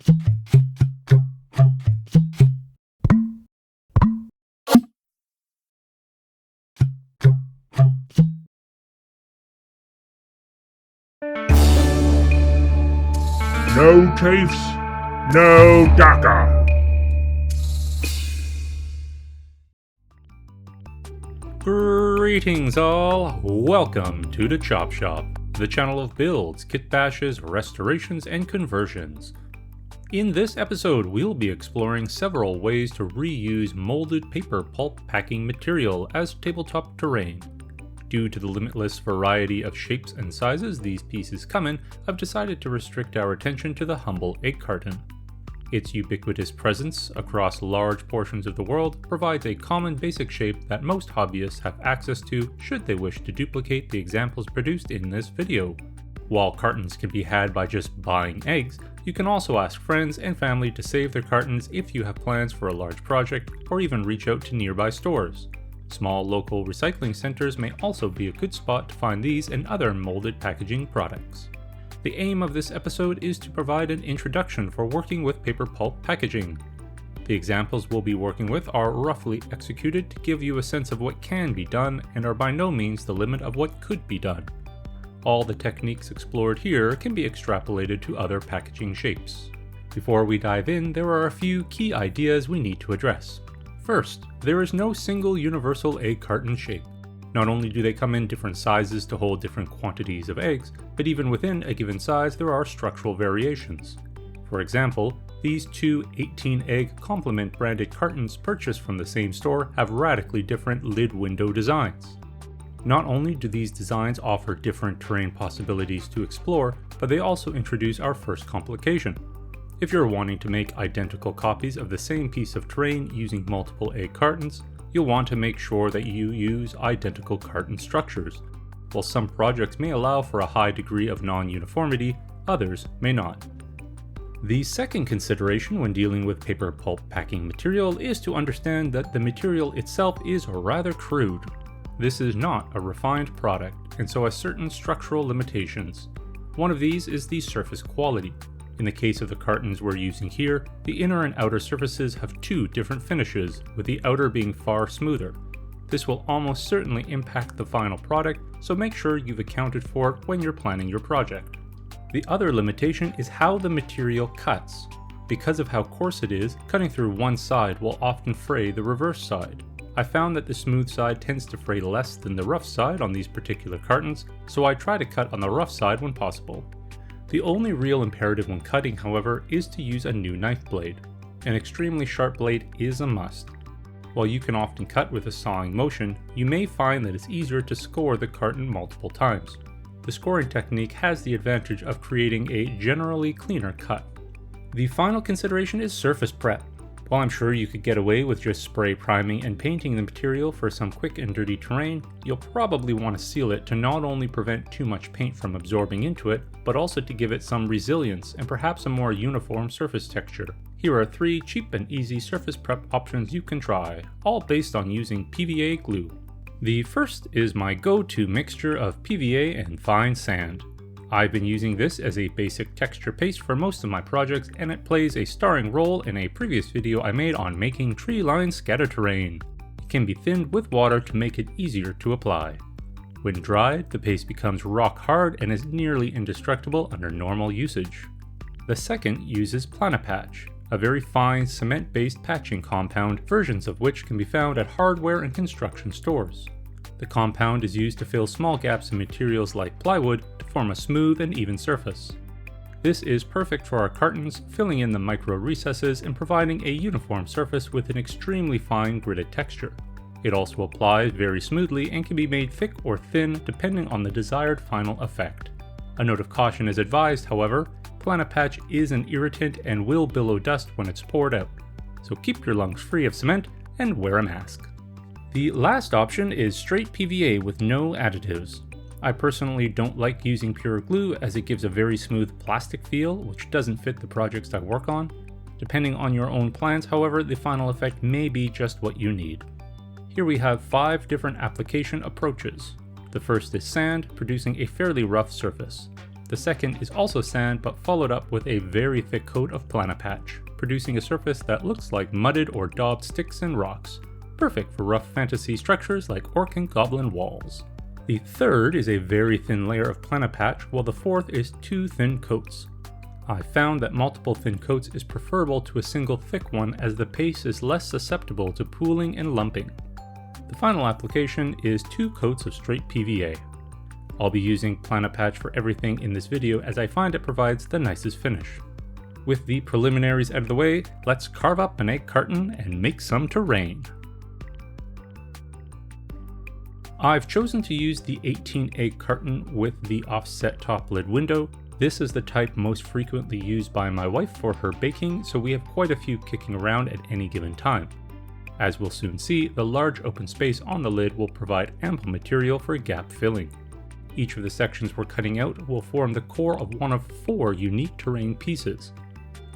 No Tafes, no DACA. Greetings all, welcome to the Chop Shop, the channel of builds, kit bashes, restorations, and conversions. In this episode, we'll be exploring several ways to reuse molded paper pulp packing material as tabletop terrain. Due to the limitless variety of shapes and sizes these pieces come in, I've decided to restrict our attention to the humble egg carton. Its ubiquitous presence across large portions of the world provides a common basic shape that most hobbyists have access to should they wish to duplicate the examples produced in this video. While cartons can be had by just buying eggs, you can also ask friends and family to save their cartons if you have plans for a large project, or even reach out to nearby stores. Small local recycling centers may also be a good spot to find these and other molded packaging products. The aim of this episode is to provide an introduction for working with paper pulp packaging. The examples we'll be working with are roughly executed to give you a sense of what can be done and are by no means the limit of what could be done. All the techniques explored here can be extrapolated to other packaging shapes. Before we dive in, there are a few key ideas we need to address. First, there is no single universal egg carton shape. Not only do they come in different sizes to hold different quantities of eggs, but even within a given size there are structural variations. For example, these two 18-egg complement branded cartons purchased from the same store have radically different lid window designs. Not only do these designs offer different terrain possibilities to explore, but they also introduce our first complication. If you're wanting to make identical copies of the same piece of terrain using multiple egg cartons, you'll want to make sure that you use identical carton structures. While some projects may allow for a high degree of non-uniformity, others may not. The second consideration when dealing with paper pulp packing material is to understand that the material itself is rather crude. This is not a refined product, and so has certain structural limitations. One of these is the surface quality. In the case of the cartons we're using here, the inner and outer surfaces have two different finishes, with the outer being far smoother. This will almost certainly impact the final product, so make sure you've accounted for it when you're planning your project. The other limitation is how the material cuts. Because of how coarse it is, cutting through one side will often fray the reverse side. I found that the smooth side tends to fray less than the rough side on these particular cartons, so I try to cut on the rough side when possible. The only real imperative when cutting, however, is to use a new knife blade. An extremely sharp blade is a must. While you can often cut with a sawing motion, you may find that it's easier to score the carton multiple times. The scoring technique has the advantage of creating a generally cleaner cut. The final consideration is surface prep. While I'm sure you could get away with just spray priming and painting the material for some quick and dirty terrain, you'll probably want to seal it to not only prevent too much paint from absorbing into it, but also to give it some resilience and perhaps a more uniform surface texture. Here are 3 cheap and easy surface prep options you can try, all based on using PVA glue. The first is my go-to mixture of PVA and fine sand. I've been using this as a basic texture paste for most of my projects, and it plays a starring role in a previous video I made on making tree-lined scatter terrain. It can be thinned with water to make it easier to apply. When dried, the paste becomes rock hard and is nearly indestructible under normal usage. The second uses Planapatch, a very fine cement-based patching compound, versions of which can be found at hardware and construction stores. The compound is used to fill small gaps in materials like plywood to form a smooth and even surface. This is perfect for our cartons, filling in the micro recesses and providing a uniform surface with an extremely fine gridded texture. It also applies very smoothly and can be made thick or thin depending on the desired final effect. A note of caution is advised, however. Planapatch is an irritant and will billow dust when it's poured out, so keep your lungs free of cement and wear a mask. The last option is straight PVA with no additives. I personally don't like using pure glue as it gives a very smooth plastic feel which doesn't fit the projects I work on. Depending on your own plans, however, the final effect may be just what you need. Here we have 5 different application approaches. The first is sand, producing a fairly rough surface. The The second is also sand, but followed up with a very thick coat of Plana-Patch, producing a surface that looks like mudded or daubed sticks and rocks, perfect for rough fantasy structures like orc and goblin walls. The third is a very thin layer of Plana-Patch, while the fourth is 2 thin coats. I found that multiple thin coats is preferable to a single thick one, as the paste is less susceptible to pooling and lumping. The final application is 2 coats of straight PVA. I'll be using Plana-Patch for everything in this video, as I find it provides the nicest finish. With the preliminaries out of the way, let's carve up an egg carton and make some terrain. I've chosen to use the 18 egg carton with the offset top lid window. This is the type most frequently used by my wife for her baking, so we have quite a few kicking around at any given time. As we'll soon see, the large open space on the lid will provide ample material for gap filling. Each of the sections we're cutting out will form the core of one of 4 unique terrain pieces.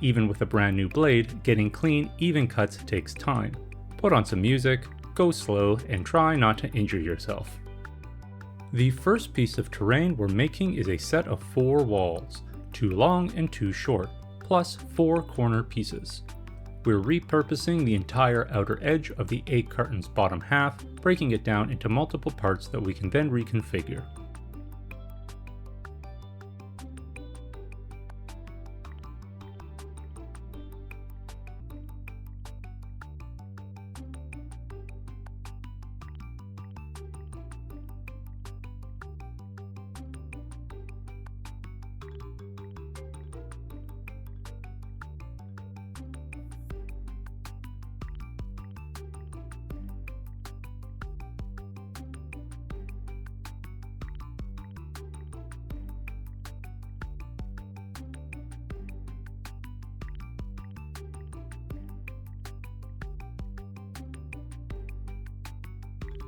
Even with a brand new blade, getting clean, even cuts takes time. Put on some music, go slow, and try not to injure yourself. The first piece of terrain we're making is a set of 4 walls, 2 long and 2 short, plus 4 corner pieces. We're repurposing the entire outer edge of the egg carton's bottom half, breaking it down into multiple parts that we can then reconfigure.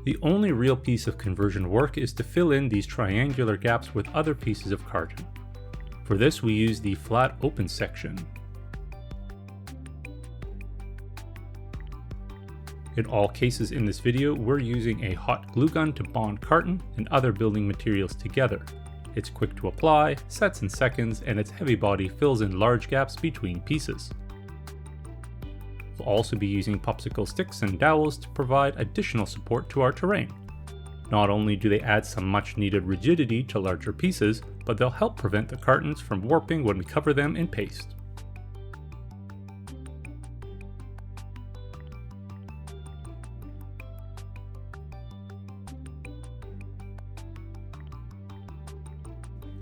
The only real piece of conversion work is to fill in these triangular gaps with other pieces of carton. For this, we use the flat open section. In all cases in this video, we're using a hot glue gun to bond carton and other building materials together. It's quick to apply, sets in seconds, and its heavy body fills in large gaps between pieces. We'll also be using popsicle sticks and dowels to provide additional support to our terrain. Not only do they add some much needed rigidity to larger pieces, but they'll help prevent the cartons from warping when we cover them in paste.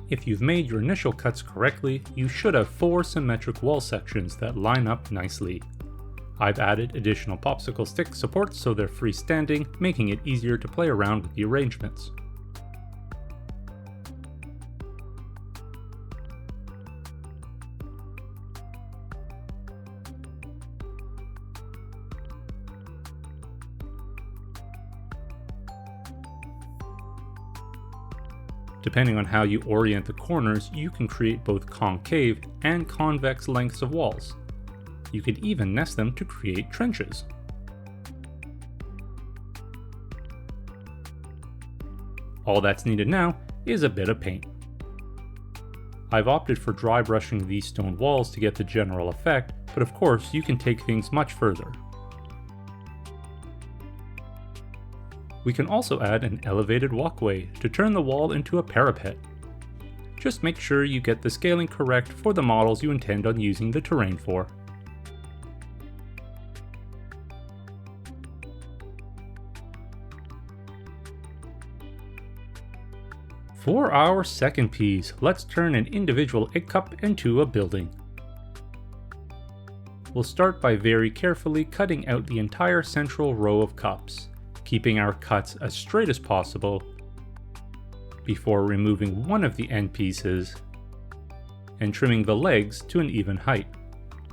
If you've made your initial cuts correctly, you should have 4 symmetric wall sections that line up nicely. I've added additional popsicle stick supports so they're freestanding, making it easier to play around with the arrangements. Depending on how you orient the corners, you can create both concave and convex lengths of walls. You could even nest them to create trenches. All that's needed now is a bit of paint. I've opted for dry brushing these stone walls to get the general effect, but of course you can take things much further. We can also add an elevated walkway to turn the wall into a parapet. Just make sure you get the scaling correct for the models you intend on using the terrain for. For our second piece, let's turn an individual egg cup into a building. We'll start by very carefully cutting out the entire central row of cups, keeping our cuts as straight as possible, before removing one of the end pieces and trimming the legs to an even height.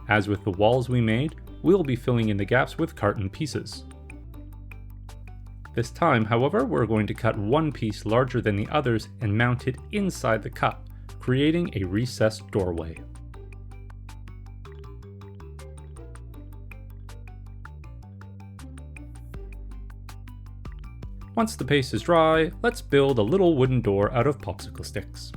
As with the walls we made, we'll be filling in the gaps with carton pieces. This time, however, we're going to cut one piece larger than the others and mount it inside the cup, creating a recessed doorway. Once the paste is dry, let's build a little wooden door out of popsicle sticks.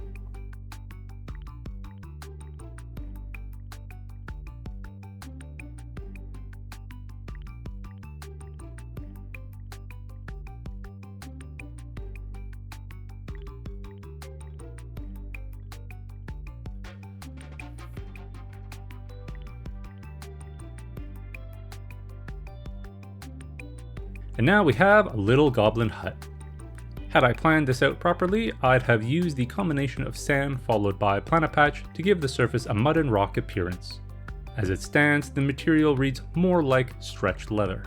And now we have a little goblin hut. Had I planned this out properly, I'd have used the combination of sand followed by Planet Patch to give the surface a mud and rock appearance. As it stands, the material reads more like stretched leather.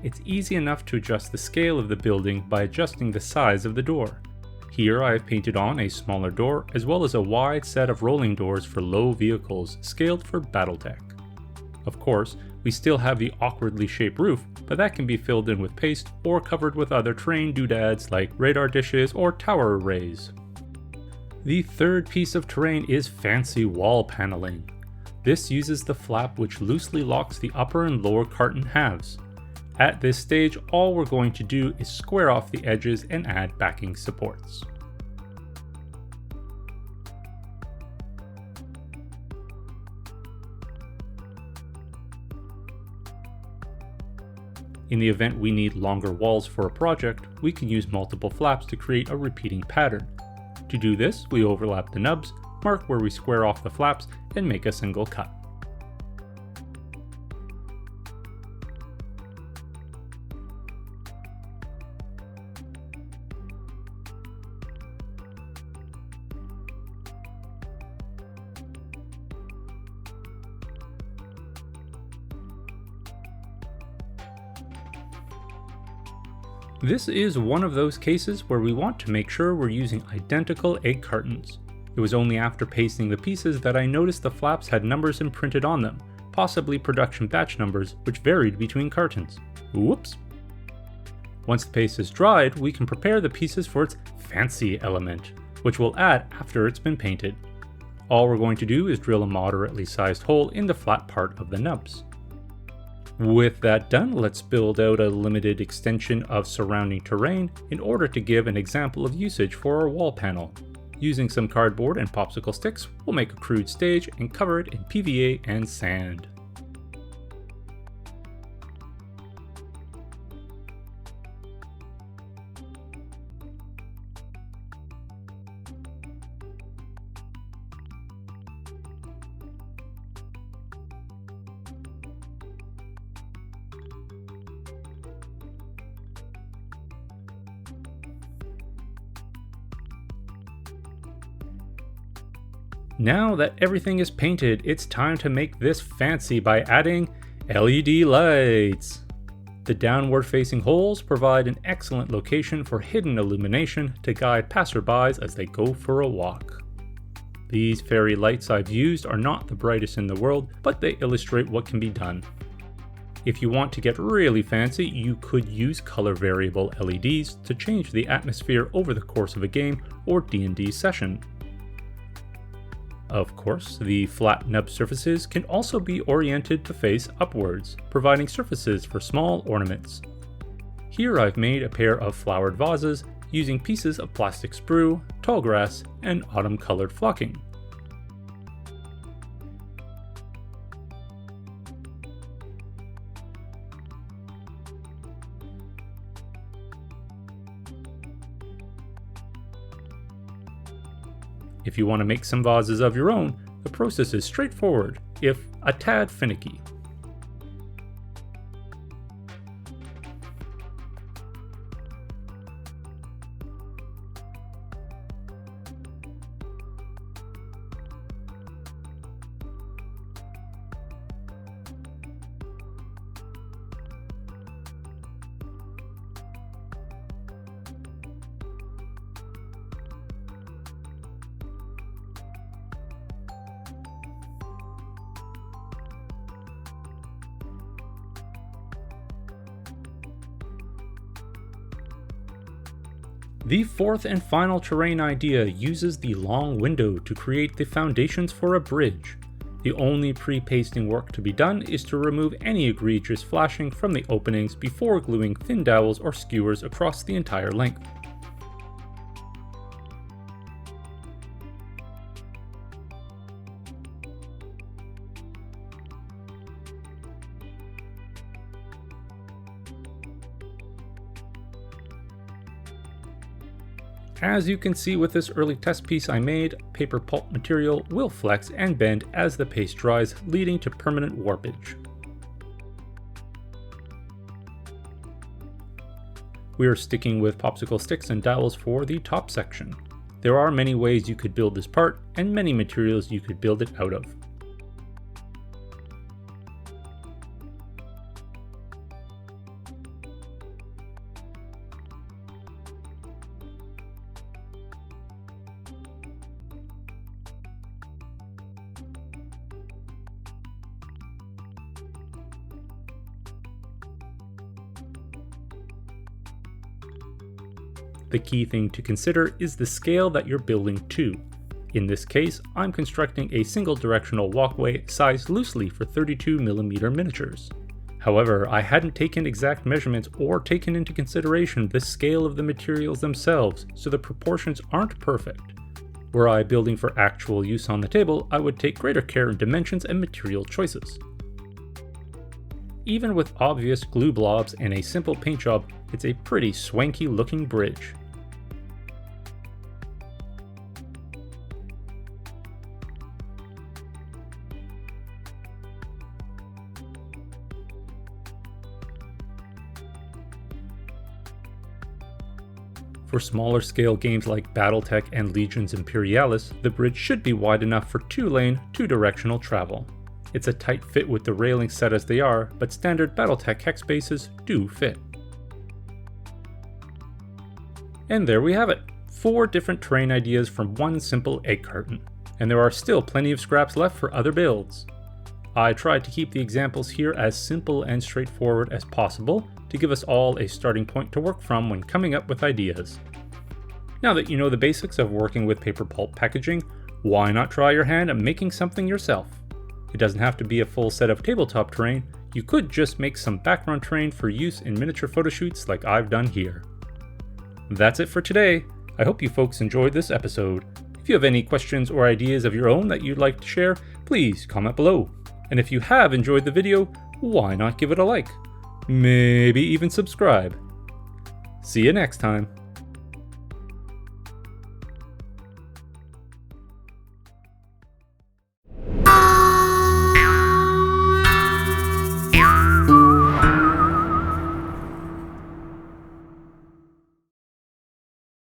It's easy enough to adjust the scale of the building by adjusting the size of the door. Here I have painted on a smaller door as well as a wide set of rolling doors for low vehicles scaled for Battletech. Of course, we still have the awkwardly shaped roof, but that can be filled in with paste or covered with other terrain doodads like radar dishes or tower arrays. The third piece of terrain is fancy wall paneling. This uses the flap which loosely locks the upper and lower carton halves. At this stage, all we're going to do is square off the edges and add backing supports. In the event we need longer walls for a project, we can use multiple flaps to create a repeating pattern. To do this, we overlap the nubs, mark where we square off the flaps, and make a single cut. This is one of those cases where we want to make sure we're using identical egg cartons. It was only after pasting the pieces that I noticed the flaps had numbers imprinted on them, possibly production batch numbers which varied between cartons. Whoops! Once the paste is dried, we can prepare the pieces for its fancy element, which we'll add after it's been painted. All we're going to do is drill a moderately sized hole in the flat part of the nubs. With that done, let's build out a limited extension of surrounding terrain in order to give an example of usage for our wall panel. Using some cardboard and popsicle sticks, we'll make a crude stage and cover it in PVA and sand. Now that everything is painted, it's time to make this fancy by adding LED lights. The downward facing holes provide an excellent location for hidden illumination to guide passerbys as they go for a walk. These fairy lights I've used are not the brightest in the world, but they illustrate what can be done. If you want to get really fancy, you could use color variable LEDs to change the atmosphere over the course of a game or D&D session. Of course, the flat nub surfaces can also be oriented to face upwards, providing surfaces for small ornaments. Here I've made a pair of flowered vases using pieces of plastic sprue, tall grass, and autumn-colored flocking. If you want to make some vases of your own, the process is straightforward, if a tad finicky. The fourth and final terrain idea uses the long window to create the foundations for a bridge. The only pre-pasting work to be done is to remove any egregious flashing from the openings before gluing thin dowels or skewers across the entire length. As you can see with this early test piece I made, paper pulp material will flex and bend as the paste dries, leading to permanent warpage. we are sticking with popsicle sticks and dowels for the top section. There are many ways you could build this part, and many materials you could build it out of. The key thing to consider is the scale that you're building to. In this case, I'm constructing a single directional walkway sized loosely for 32mm miniatures. However, I hadn't taken exact measurements or taken into consideration the scale of the materials themselves, so the proportions aren't perfect. Were I building for actual use on the table, I would take greater care in dimensions and material choices. Even with obvious glue blobs and a simple paint job, it's a pretty swanky looking bridge. For smaller scale games like Battletech and Legions Imperialis, the bridge should be wide enough for 2-lane, 2-directional travel. It's a tight fit with the railings set as they are, but standard Battletech hex bases do fit. And there we have it, 4 different terrain ideas from one simple egg carton. And there are still plenty of scraps left for other builds. I tried to keep the examples here as simple and straightforward as possible to give us all a starting point to work from when coming up with ideas. Now that you know the basics of working with paper pulp packaging, why not try your hand at making something yourself? It doesn't have to be a full set of tabletop terrain, you could just make some background terrain for use in miniature photoshoots like I've done here. That's it for today. I hope you folks enjoyed this episode. If you have any questions or ideas of your own that you'd like to share, please comment below. And if you have enjoyed the video, why not give it a like? Maybe even subscribe. See you next time.